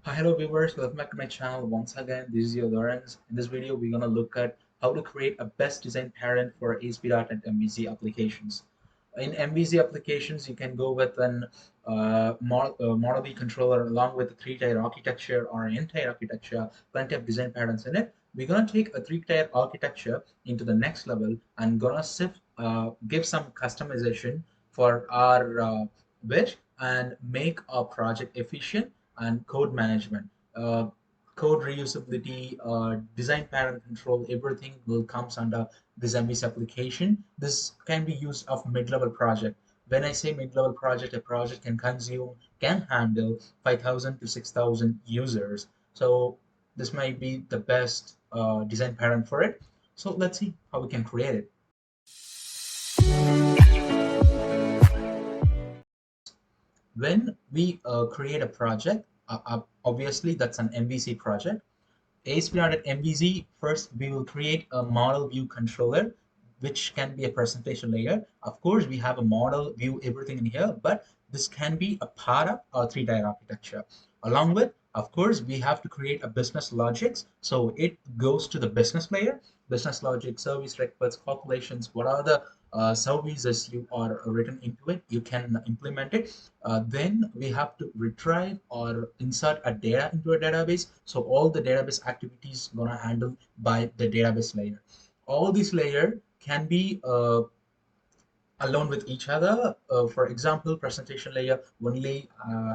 Hi, hello viewers, welcome back to my channel once again. This is your Dharanz. In this video, we're gonna look at how to create a best design parent for ASP.NET MVC applications. In MVC applications, you can go with an Model B controller along with a three-tier architecture or an n-tier architecture, plenty of design patterns in it. We're gonna take a three-tier architecture into the next level and gonna give some customization for our wish and make our project efficient and code management. Code reusability, design pattern control, everything will comes under this MVC application. This can be used of mid-level project. When I say mid-level project, a project can handle 5,000 to 6,000 users. So this might be the best design pattern for it. So let's see how we can create it. When we create a project, obviously that's an MVC project. ASP.NET MVC, first we will create a model view controller, which can be a presentation layer. Of course, we have a model view, everything in here, but this can be a part of our three-tier architecture. Along with, of course, we have to create a business logics. So it goes to the business layer, business logic, service requests, calculations, what are the services you are written into it, you can implement it. Then we have to retrieve or insert a data into a database. So all the database activities gonna handle by the database layer. All these layer can be alone with each other. For example, presentation layer only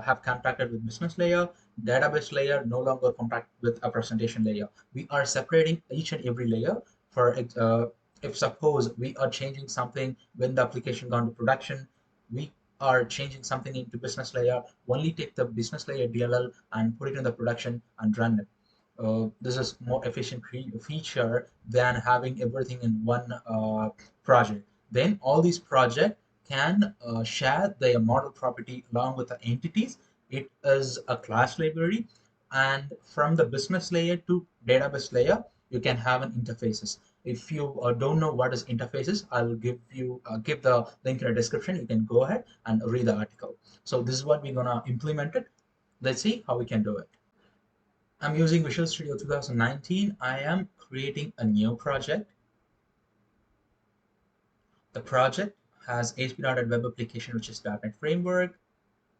have contacted with business layer, database layer no longer contact with a presentation layer. We are separating each and every layer. If suppose we are changing something when the application gone to production, we are changing something into business layer, only take the business layer DLL and put it in the production and run it. This is more efficient feature than having everything in one project. Then all these projects can share their model property along with the entities. It is a class library, and from the business layer to database layer, you can have an interfaces. If you don't know what is interfaces, I'll give the link in the description. You can go ahead and read the article. So this is what we're gonna implement it. Let's see how we can do it. I'm using Visual Studio 2019. I am creating a new project. The project has ASP.NET Web Application, which is .NET Framework.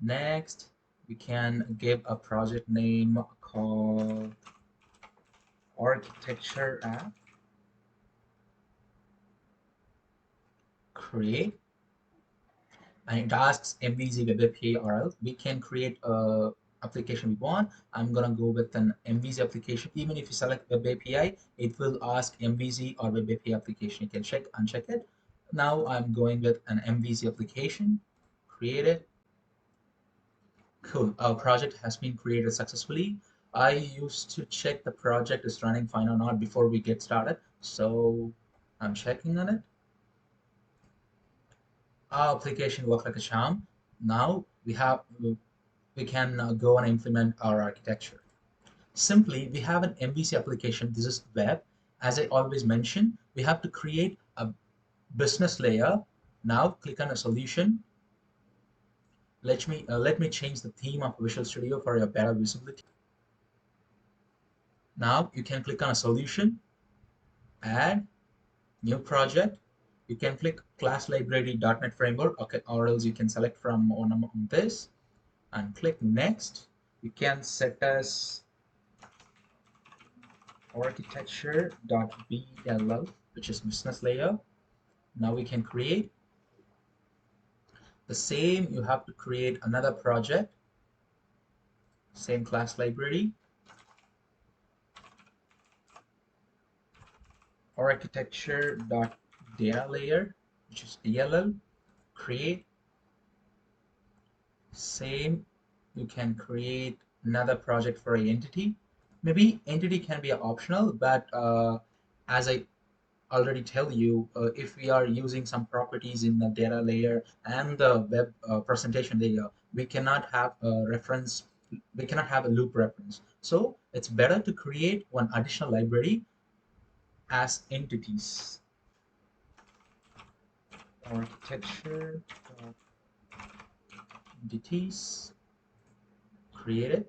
Next, we can give a project name called Architecture App. Create. And it asks MVC Web API URL. We can create a application we want. I'm gonna go with an MVC application. Even if you select Web API, it will ask MVC or Web API application. You can check, uncheck it. Now I'm going with an MVC application. Create it. Cool. Our project has been created successfully. I used to check the project is running fine or not before we get started. So I'm checking on it. Our application works like a charm. Now we can go and implement our architecture. Simply, we have an MVC application. This is web. As I always mention, we have to create a business layer. Now click on a solution. Let me change the theme of Visual Studio for your better visibility. Now you can click on a solution, add new project. You can click class library .NET Framework, okay, or else you can select from on this and click next. You can set as architecture.bll, which is business layer. Now we can create the same. You have to create another project, same class library, architecture.data layer, which is DLL. Create. Same, you can create another project for a entity. Maybe entity can be optional, but as I already tell you, if we are using some properties in the data layer and the web presentation layer, we cannot have a reference, we cannot have a loop reference. So it's better to create one additional library as entities. Architecture entities created.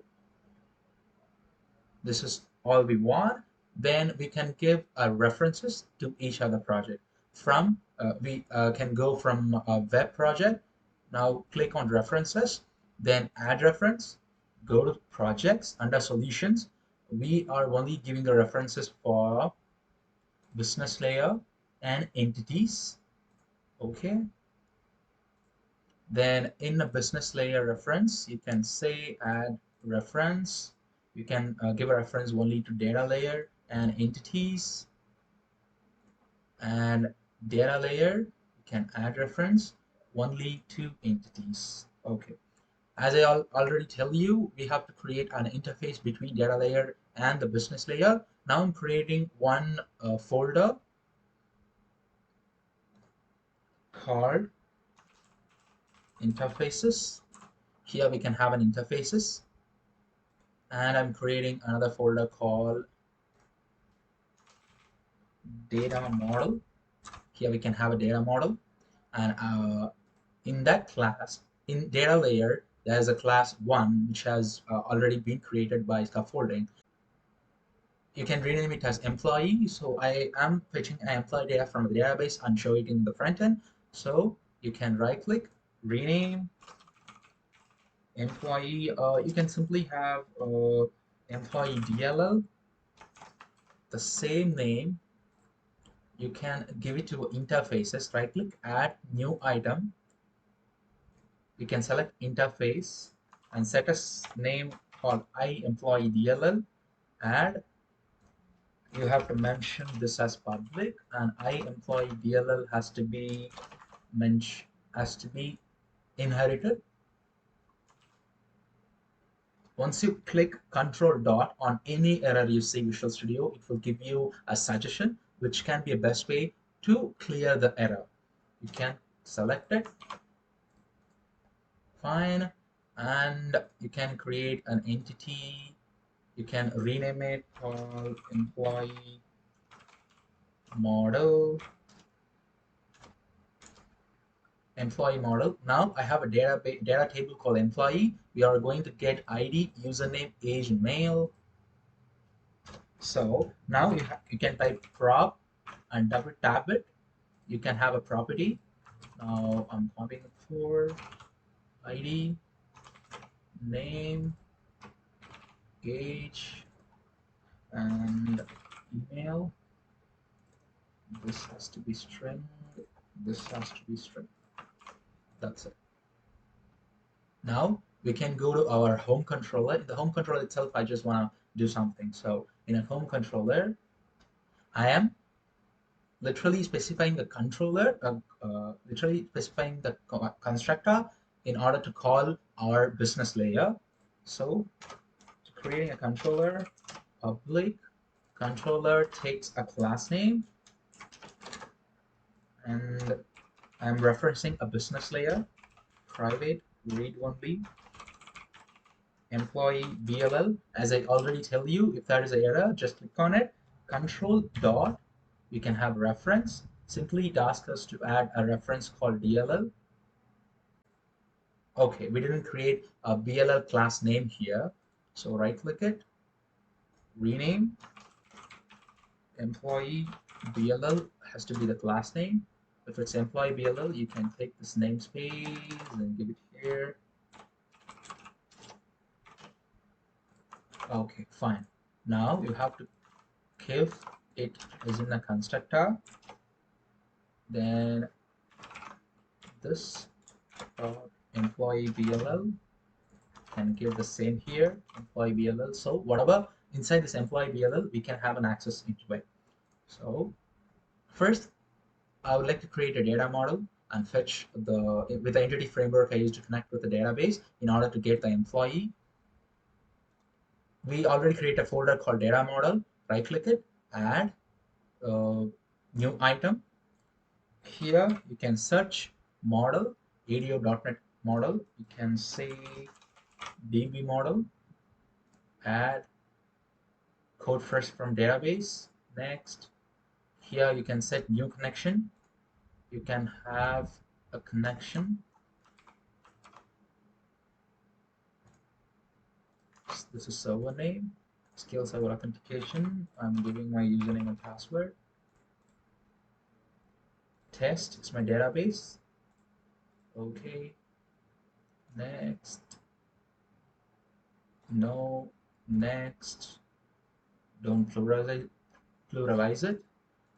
This is all we want. Then we can give references to each other project. From we can go from a web project. Now click on references, then add reference, go to projects under solutions. We are only giving the references for business layer and entities. Okay. Then in a business layer reference, you can say add reference. You can give a reference only to data layer and entities. And data layer, you can add reference only to entities. Okay. As I already tell you, we have to create an interface between data layer and the business layer. Now I'm creating one folder called interfaces. Here we can have an interfaces, and I'm creating another folder called data model. Here we can have a data model, and in that class, in data layer, there's a class 1 which has already been created by scaffolding. You can rename it as employee. So I am fetching an employee data from the database and show it in the front end. So you can right click, rename employee. You can simply have employee DLL, the same name. You can give it to interfaces, right click, add new item. You can select interface and set a name called employee DLL. Add, you have to mention this as public, and employee DLL has to be inherited. Once you click control dot on any error you see Visual Studio, it will give you a suggestion which can be a best way to clear the error. You can select it, fine, and you can create an entity. You can rename it called employee model. Now I have a data table called employee. We are going to get ID, username, age, male. So now you can type prop and double tap it. You can have a property. Now I'm copying it for ID, name, age, and email. This has to be string. This has to be string. That's it. Now we can go to our home controller. In the home controller itself, I just want to do something. So in a home controller, I am literally specifying the controller, literally specifying the constructor in order to call our business layer. So creating a controller, public controller takes a class name, and I'm referencing a business layer, private read only, employee DLL. As I already tell you, if there is an error, just click on it, control dot, we can have reference. Simply it asks us to add a reference called DLL. Okay, we didn't create a BLL class name here. So right click it, rename, employee BLL has to be the class name. If it's employee BLL, you can take this namespace and give it here. Okay, fine. Now you have to give it is in a constructor. Then this employee BLL can give the same here, employee BLL. So whatever inside this employee BLL, we can have an access into it. So first, I would like to create a data model and fetch with the entity framework I used to connect with the database in order to get the employee. We already create a folder called data model. Right click it, add new item. Here you can search model, ADO.NET model. You can say DB model, add code first from database. Next, here you can set new connection. You can have a connection. This is server name. skill server authentication. I'm giving my username and password. Test is my database. Okay. Next. No. Next. Don't pluralize it.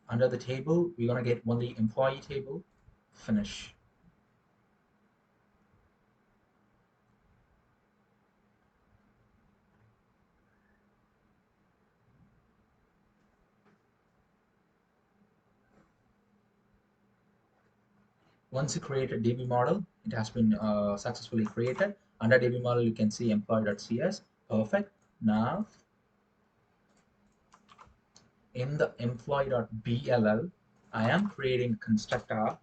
Under the table, we're gonna get only employee table. Finish. Once you create a DB model, it has been successfully created. Under DB model, you can see employee.cs. Perfect. Now, in the employee.bll, I am creating constructor.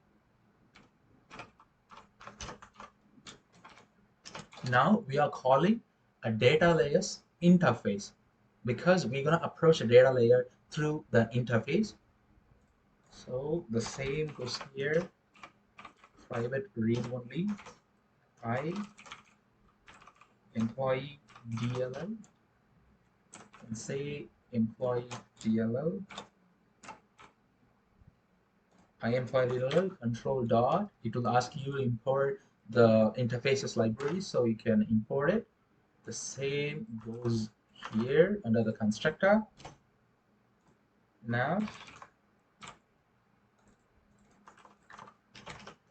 Now we are calling a data layers interface because we're going to approach a data layer through the interface. So the same goes here. Private read only. I employee DLL and say employee DLL. I employee DLL control dot. It will ask you to import the interfaces library, so you can import it. The same goes here under the constructor. Now,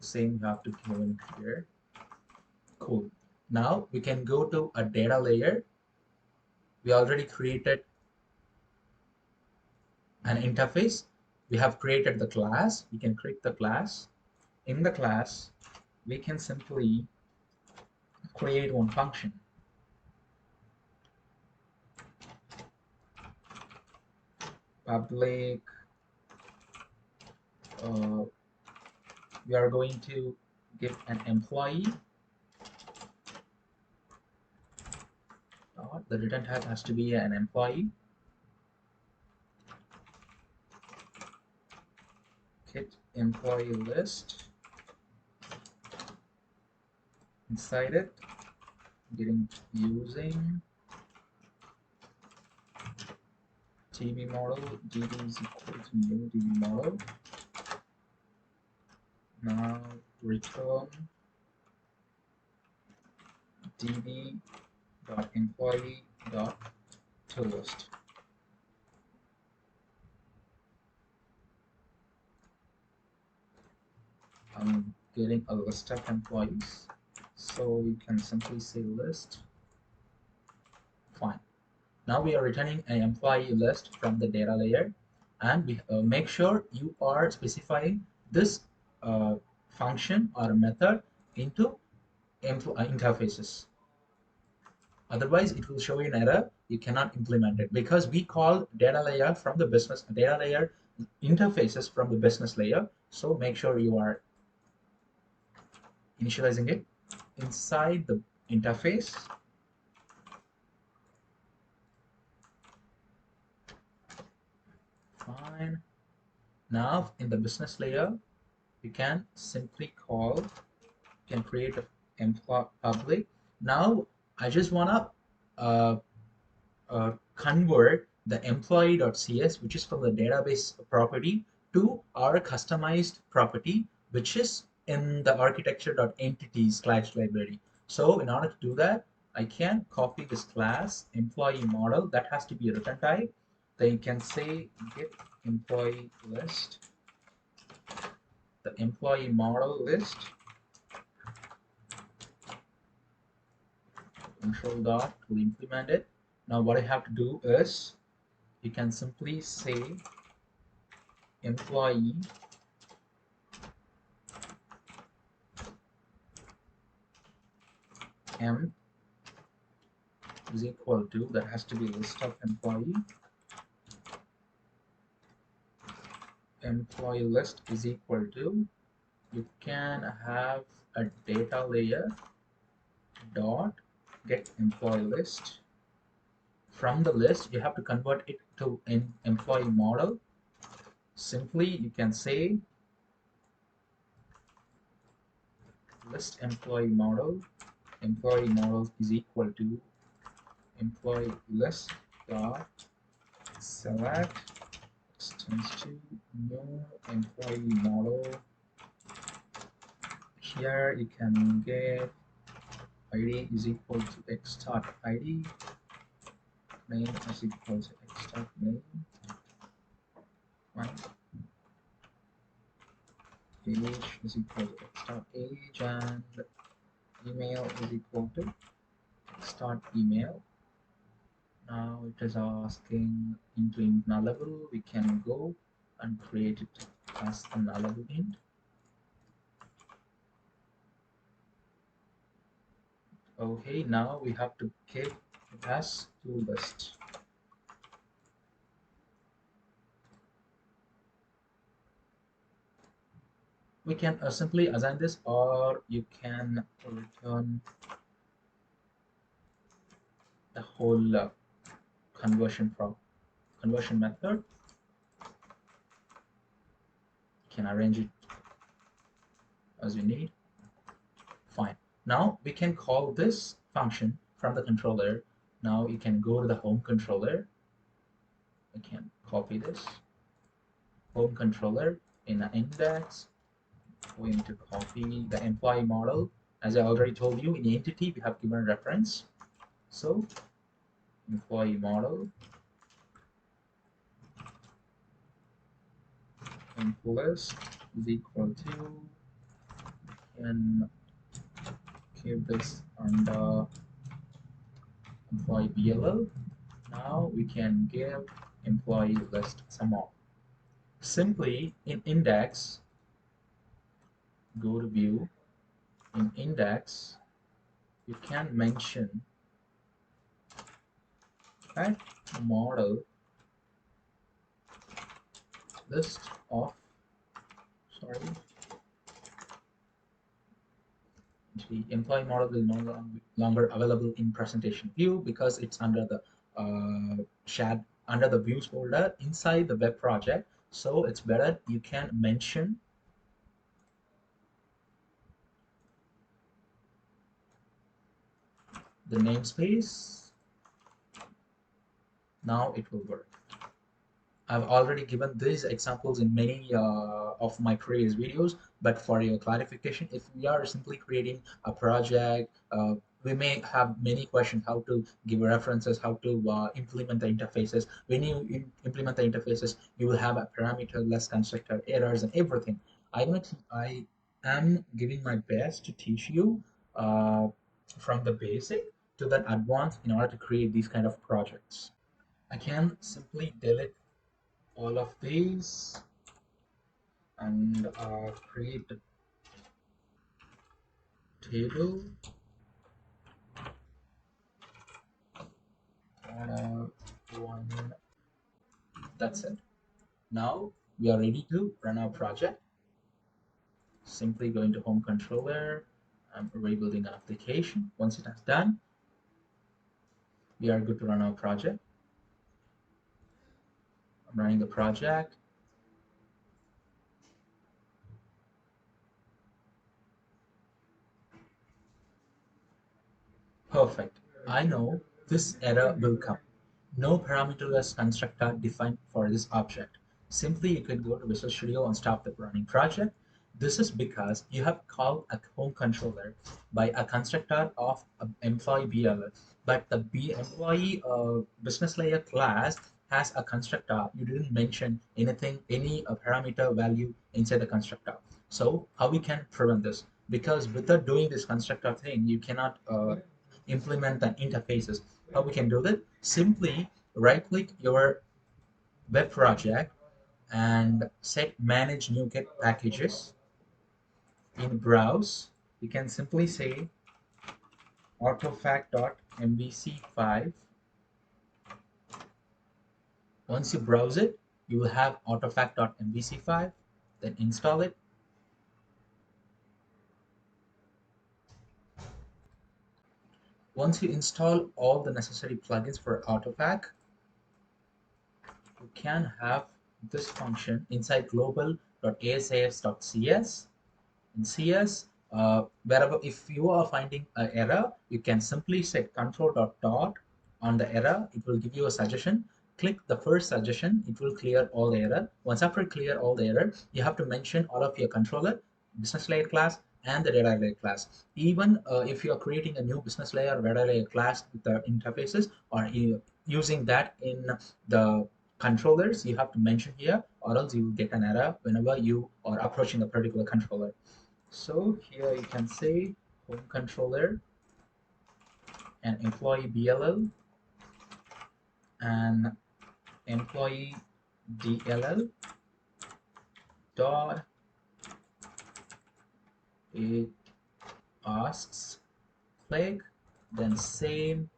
the same you have to give in here. Cool. Now we can go to a data layer. We already created an interface. We have created the class. We can create the class. In the class, we can simply create one function. Public. We are going to give an employee. The return type has to be an employee. Get employee list. Inside it, using DB model. DB is equal to new DB model. Now return db.employee.toList. I'm getting a list of employees, so you can simply say list. Fine. Now we are returning an employee list from the data layer, and we make sure you are specifying this function or method into interfaces. Otherwise, it will show you an error. You cannot implement it because we call data layer from the business data layer interfaces from the business layer. So make sure you are initializing it inside the interface. Fine. Now in the business layer, you can simply call, you can create a employee public. Now I just wanna convert the employee.cs, which is from the database property, to our customized property, which is in the architecture.entities/library. So in order to do that, I can copy this class employee model. That has to be a return type. Then you can say get employee list, the employee model list, control dot to implement it. Now what I have to do is, you can simply say employee m is equal to, that has to be list of employee list is equal to, you can have a data layer dot get employee list. From the list, you have to convert it to an employee model. Simply you can say list employee model is equal to employee list, dot select extends to new employee model. Here you can get id is equal to x dot id, name is equal to x dot name, right? Age is equal to x dot age, and email is equal to x dot email. Now it is asking into int nullable. We can go and create it as a nullable int. Okay, now we have to keep it as to list. We can simply assign this, or you can return the whole conversion method. You can arrange it as you need. Fine. Now we can call this function from the controller. Now you can go to the home controller. I can copy this home controller in the index. We need to copy the employee model. As I already told you, in the entity we have given a reference. So employee model list is equal to, and keep this under employee BLL. Now we can give employee list some more. Simply in index, go to view. In index, you can mention that model list of, the employee model will no longer available in presentation view because it's under the under the views folder inside the web project. So it's better you can mention the namespace. Now it will work. I've already given these examples in many of my previous videos, but for your clarification, if we are simply creating a project, we may have many questions: how to give references, how to implement the interfaces. When you implement the interfaces, you will have a parameter-less constructor, errors, and everything. I am giving my best to teach you from the basic to the advanced in order to create these kind of projects. I can simply delete all of these and create a table. One. That's it. Now we are ready to run our project. Simply go into home controller. I'm rebuilding an application. Once it is done, we are good to run our project. I'm running the project. Perfect. I know this error will come. No parameterless constructor defined for this object. Simply, you could go to Visual Studio and stop the running project. This is because you have called a home controller by a constructor of employee BLL, but the employee business layer class has a constructor. You didn't mention anything, any parameter value inside the constructor. So how we can prevent this? Because without doing this constructor thing, you cannot implement the interfaces. How we can do that? Simply right click your web project and set manage NuGet packages. In browse, you can simply say artifact.mvc5. Once you browse it, you will have artifact.mvc5. Then install it. Once you install all the necessary plugins for Artifact, you can have this function inside global.asaf.cs. In CS, wherever if you are finding an error, you can simply set control.dot on the error, it will give you a suggestion. Click the first suggestion, it will clear all the error. Once after clear all the error, you have to mention all of your controller, business layer class, and the data layer class. Even if you are creating a new business layer or data layer class with the interfaces, or using that in the controllers, you have to mention here, or else you will get an error whenever you are approaching a particular controller. So here you can say home controller and employee BLL and employee DLL dot, it asks click, then same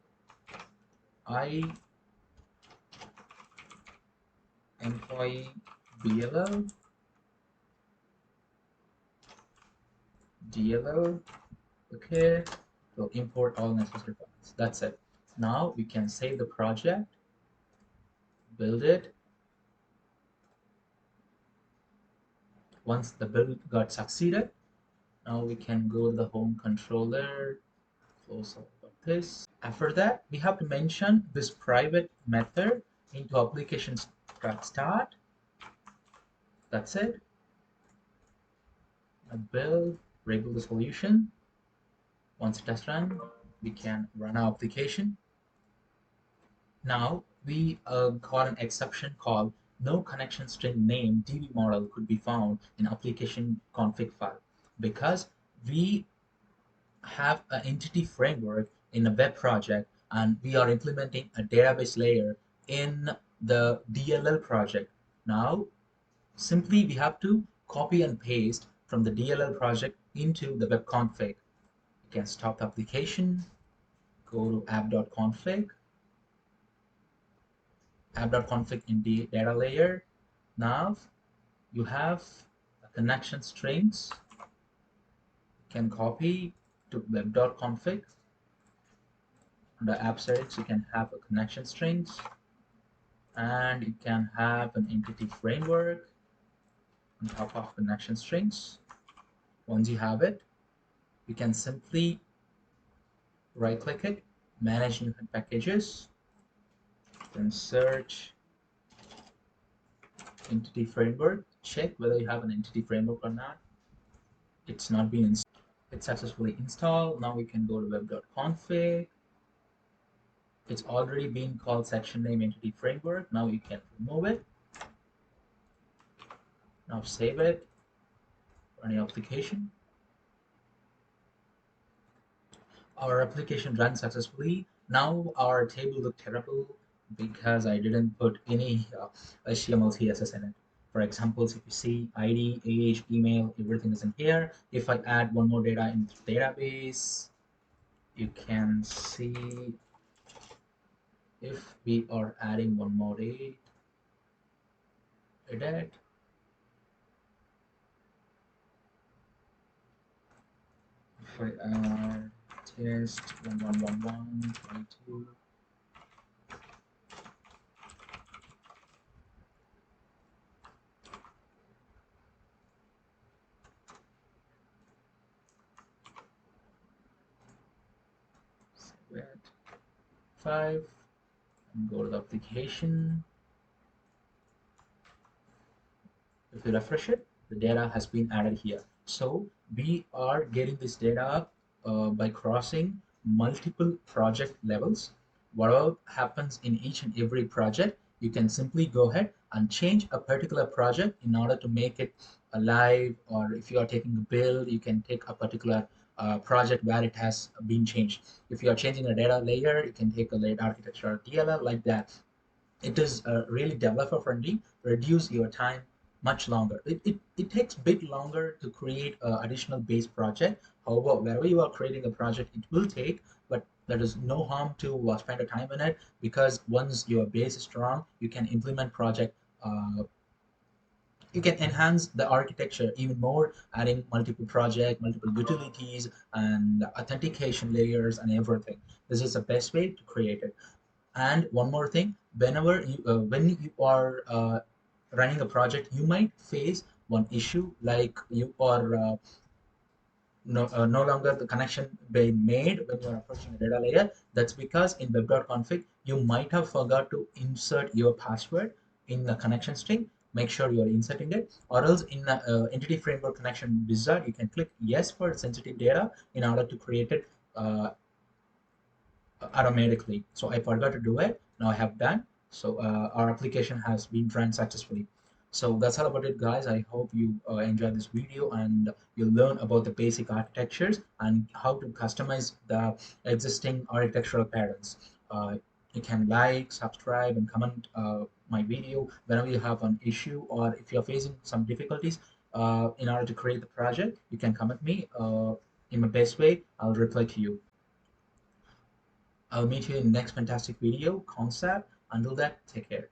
I employee BLL DLL. Okay, so import all necessary files. That's it. Now we can save the project, build it. Once the build got succeeded, now we can go to the home controller, close out of this. After that, we have to mention this private method into application start. That's it. A build, rebuild the solution. Once it has run, we can run our application. Now we got an exception called no connection string name DB model could be found in application config file, because we have an entity framework in a web project and we are implementing a database layer in the DLL project. Now simply we have to copy and paste from the DLL project into the web config. You can stop the application, go to app.config, app.config in the data layer. Now you have a connection strings. You can copy to web.config. Under app settings, you can have a connection strings, and you can have an entity framework on top of connection strings. Once you have it, you can simply right click it, manage new packages, then search entity framework, check whether you have an entity framework or not. It's not been installed. It's successfully installed. Now we can go to web.config. It's already been called section name entity framework. Now you can remove it. Now save it, run your application. Our application ran successfully. Now our table looked terrible because I didn't put any HTML, CSS in it. For example, if you see ID, age, email, everything is in here. If I add one more data into the database, you can see if we are adding one more date, edit. If I add test 111122, save it, 5, and go to the application. If you refresh it, the data has been added here. So we are getting this data by crossing multiple project levels. Whatever happens in each and every project, you can simply go ahead and change a particular project in order to make it alive. Or if you are taking a build, you can take a particular project where it has been changed. If you are changing a data layer, you can take a layer architecture DLL like that. It is really developer friendly, reduce your time much longer. It takes a bit longer to create additional base project. However, wherever you are creating a project, it will take, but there is no harm to spend a time in it, because once your base is strong, you can implement project. You can enhance the architecture even more, adding multiple project, multiple utilities, and authentication layers and everything. This is the best way to create it. And one more thing, whenever you when you are running a project, you might face one issue, like you are no longer the connection being made when you are approaching a data layer. That's because in web.config you might have forgot to insert your password in the connection string. Make sure you're inserting it, or else in the entity framework connection wizard, you can click yes for sensitive data in order to create it uh, automatically. So I forgot to do it. Now I have done. So our application has been run successfully. So that's all about it, guys. I hope you enjoyed this video and you learn about the basic architectures and how to customize the existing architectural patterns. You can like, subscribe, and comment my video whenever you have an issue, or if you're facing some difficulties in order to create the project. You can comment me in the best way. I'll reply to you. I'll meet you in the next fantastic video concept. Until that, take care.